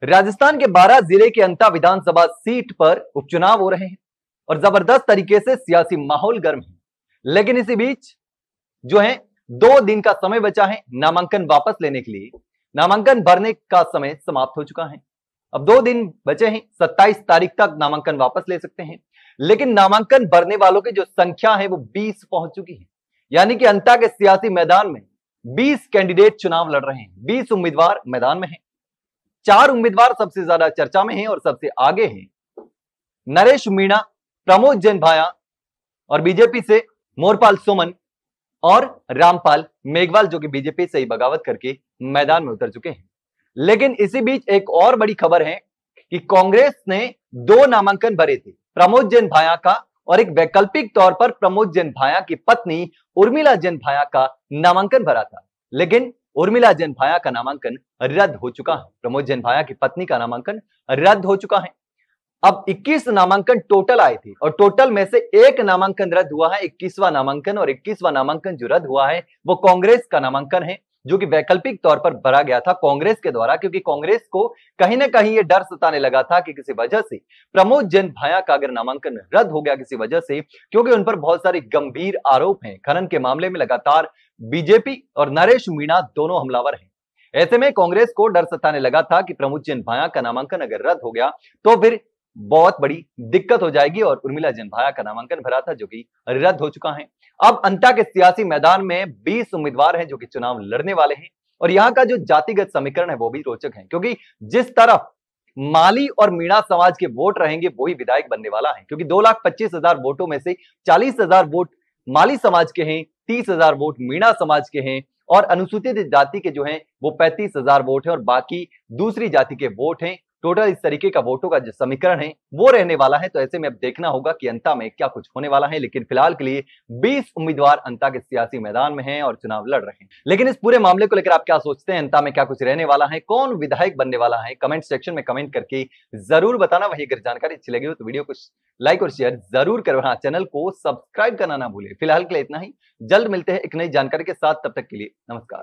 राजस्थान के 12 जिले के अंता विधानसभा सीट पर उपचुनाव हो रहे हैं और जबरदस्त तरीके से सियासी माहौल गर्म है। लेकिन इसी बीच जो है 2 दिन का समय बचा है नामांकन वापस लेने के लिए। नामांकन भरने का समय समाप्त हो चुका है। अब 2 दिन बचे हैं, 27 तारीख तक नामांकन वापस ले सकते हैं। लेकिन नामांकन भरने वालों की जो संख्या है वो 20 पहुंच चुकी है। यानी कि अंता के सियासी मैदान में 20 कैंडिडेट चुनाव लड़ रहे हैं, 20 उम्मीदवार मैदान में हैं। 4 उम्मीदवार सबसे ज्यादा चर्चा में हैं और सबसे आगे हैं नरेश मीणा, प्रमोद जैन भाया और बीजेपी से मोरपाल सोमन और रामपाल मेघवाल जो कि बीजेपी से ही बगावत करके मैदान में उतर चुके हैं। लेकिन इसी बीच एक और बड़ी खबर है कि कांग्रेस ने 2 नामांकन भरे थे, प्रमोद जैन भाया का और एक वैकल्पिक तौर पर प्रमोद जैन भाया की पत्नी उर्मिला जैन भाया का नामांकन भरा था। लेकिन उर्मिला जैन भाया का नामांकन रद्द हो चुका है। प्रमोद जैन भाया की पत्नी का नामांकन रद्द हो चुका है। अब 21 नामांकन टोटल आए थे और टोटल में से एक नामांकन रद्द हुआ है, 21वां नामांकन। और 21वां नामांकन जो रद्द हुआ है वो कांग्रेस का नामांकन है, जो कि वैकल्पिक तौर पर भरा गया था कांग्रेस के द्वारा, क्योंकि कांग्रेस को कहीं ना कहीं ये डर सताने लगा था कि किसी वजह से प्रमोद जैन भाया का अगर नामांकन रद्द हो गया किसी वजह से, क्योंकि उन पर बहुत सारे गंभीर आरोप हैं। खनन के मामले में लगातार बीजेपी और नरेश मीणा दोनों हमलावर हैं। ऐसे में कांग्रेस को डर सताने लगा था कि प्रमोद जैन भाया का नामांकन अगर रद्द हो गया तो फिर बहुत बड़ी दिक्कत हो जाएगी। और उर्मिला जैन भाया का नामांकन भरा था जो कि रद्द हो चुका है। अब अंता के सियासी मैदान में 20 उम्मीदवार हैं जो कि चुनाव लड़ने वाले हैं। और यहां का जो जातिगत समीकरण है वो भी रोचक है, क्योंकि जिस तरफ माली और मीणा समाज के वोट रहेंगे वही विधायक बनने वाला है। क्योंकि 2,25,000 वोटों में से 40,000 वोट माली समाज के हैं, 30,000 वोट मीणा समाज के हैं और अनुसूचित जाति के जो हैं वो 35,000 वोट हैं और बाकी दूसरी जाति के वोट हैं। टोटल इस तरीके का वोटों का जो समीकरण है वो रहने वाला है। तो ऐसे में अब देखना होगा कि अंता में क्या कुछ होने वाला है। लेकिन फिलहाल के लिए 20 उम्मीदवार अंता के सियासी मैदान में हैं और चुनाव लड़ रहे हैं। लेकिन इस पूरे मामले को लेकर आप क्या सोचते हैं? अंता में क्या कुछ रहने वाला है? कौन विधायक बनने वाला है? कमेंट सेक्शन में कमेंट करके जरूर बताना। वही अगर जानकारी अच्छी लगी हो तो वीडियो को लाइक और शेयर जरूर करना, चैनल को सब्सक्राइब करना ना भूले। फिलहाल के लिए इतना ही, जल्द मिलते हैं एक नई जानकारी के साथ। तब तक के लिए नमस्कार।